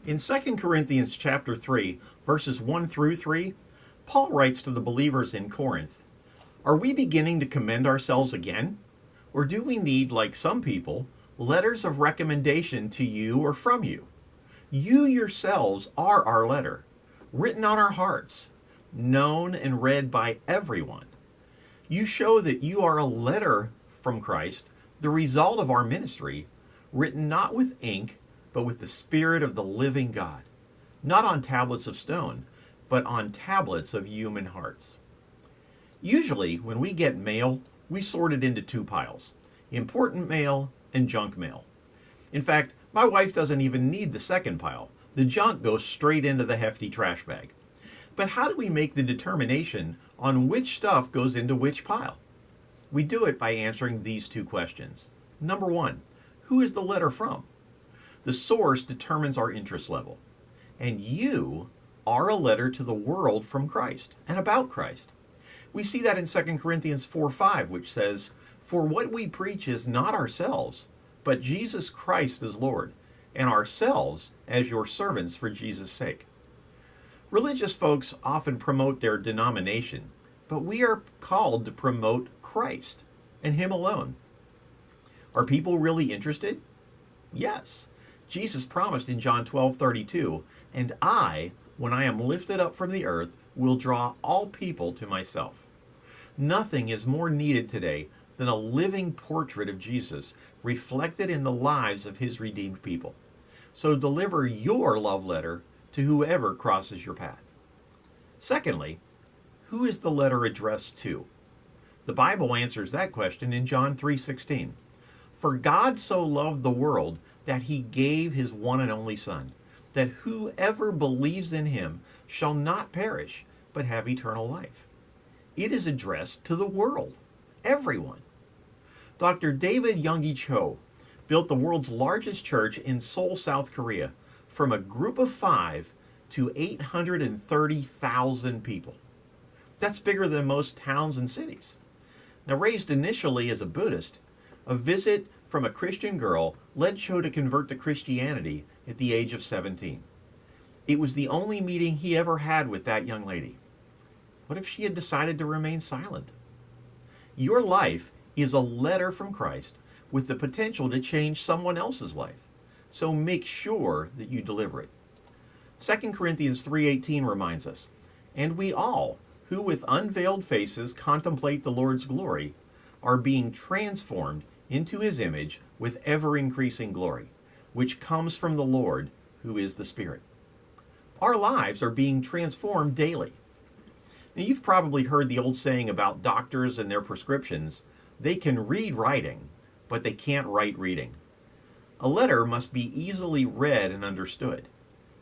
In 2 Corinthians chapter 3, verses 1 through 3, Paul writes to the believers in Corinth, "Are we beginning to commend ourselves again? Or do we need, like some people, letters of recommendation to you or from you? You yourselves are our letter, written on our hearts, known and read by everyone. You show that you are a letter from Christ, the result of our ministry, written not with ink, but with the Spirit of the living God, not on tablets of stone, but on tablets of human hearts." Usually, when we get mail, we sort it into two piles: important mail and junk mail. In fact, my wife doesn't even need the second pile. The junk goes straight into the hefty trash bag. But how do we make the determination on which stuff goes into which pile? We do it by answering these two questions. Number one, who is the letter from? The source determines our interest level. And you are a letter to the world from Christ and about Christ. We see that in 2 Corinthians 4:5, which says, "For what we preach is not ourselves, but Jesus Christ as Lord, and ourselves as your servants for Jesus' sake." Religious folks often promote their denomination, but we are called to promote Christ and Him alone. Are people really interested? Yes. Jesus promised in John 12:32, "And I, when I am lifted up from the earth, will draw all people to myself." Nothing is more needed today than a living portrait of Jesus reflected in the lives of His redeemed people. So deliver your love letter to whoever crosses your path. Secondly, who is the letter addressed to? The Bible answers that question in John 3:16. "For God so loved the world that He gave His one and only Son, that whoever believes in Him shall not perish, but have eternal life." It is addressed to the world, everyone. Dr. David Yonggi Cho built the world's largest church in Seoul, South Korea, from a group of 5 to 830,000 people. That's bigger than most towns and cities. Now, raised initially as a Buddhist, a visit from a Christian girl led Cho to convert to Christianity at the age of 17. It was the only meeting he ever had with that young lady. What if she had decided to remain silent? Your life is a letter from Christ with the potential to change someone else's life. So make sure that you deliver it. 2 Corinthians 3:18 reminds us, "And we all, who with unveiled faces contemplate the Lord's glory, are being transformed into His image with ever-increasing glory, which comes from the Lord, who is the Spirit." Our lives are being transformed daily. Now, you've probably heard the old saying about doctors and their prescriptions: they can read writing, but they can't write reading. A letter must be easily read and understood.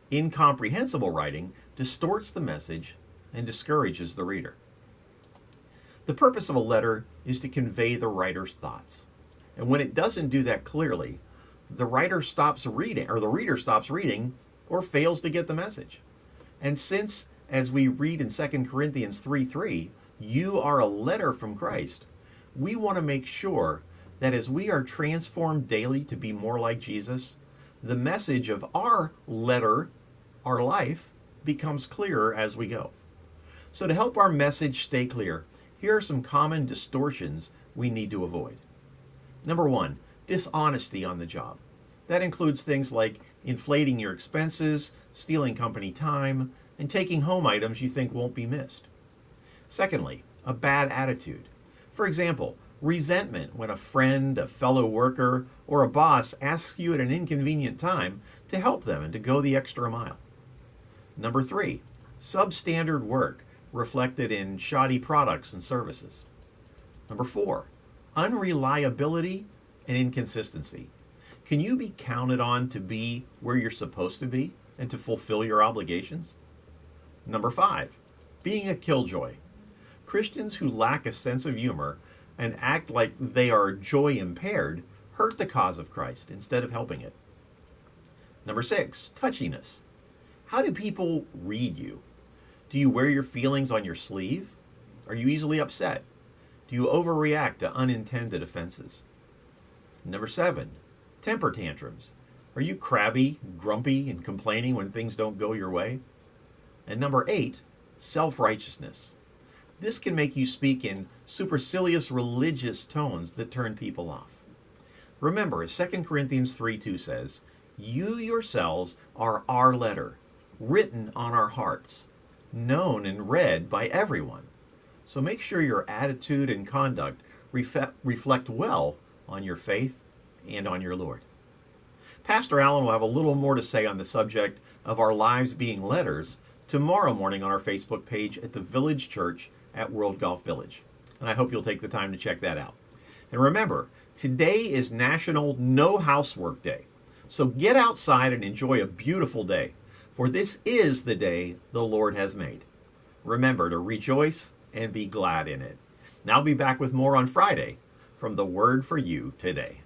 Incomprehensible writing distorts the message and discourages the reader. The purpose of a letter is to convey the writer's thoughts. And when it doesn't do that clearly, the writer stops reading, or the reader stops reading, or fails to get the message. And since, as we read in 2 Corinthians 3:3, you are a letter from Christ, we want to make sure that as we are transformed daily to be more like Jesus, the message of our letter, our life, becomes clearer as we go. So to help our message stay clear, here are some common distortions we need to avoid. Number one, dishonesty on the job. That includes things like inflating your expenses, stealing company time, and taking home items you think won't be missed. Secondly, a bad attitude. For example, resentment when a friend, a fellow worker, or a boss asks you at an inconvenient time to help them and to go the extra mile. Number three, substandard work reflected in shoddy products and services. Number four, unreliability and inconsistency. Can you be counted on to be where you're supposed to be and to fulfill your obligations? Number five, being a killjoy. Christians who lack a sense of humor and act like they are joy impaired hurt the cause of Christ instead of helping it. Number six, touchiness. How do people read you? Do you wear your feelings on your sleeve? Are you easily upset? Do you overreact to unintended offenses? Number seven, temper tantrums. Are you crabby, grumpy, and complaining when things don't go your way? And number 8, self-righteousness. This can make you speak in supercilious religious tones that turn people off. Remember, as 2 Corinthians 3:2 says, you yourselves are our letter, written on our hearts, known and read by everyone. So make sure your attitude and conduct reflect well on your faith and on your Lord. Pastor Allen will have a little more to say on the subject of our lives being letters tomorrow morning on our Facebook page at the Village Church at World Golf Village. And I hope you'll take the time to check that out. And remember, today is National No Housework Day. So get outside and enjoy a beautiful day, for this is the day the Lord has made. Remember to rejoice and be glad in it. And I'll be back with more on Friday from the Word for You Today.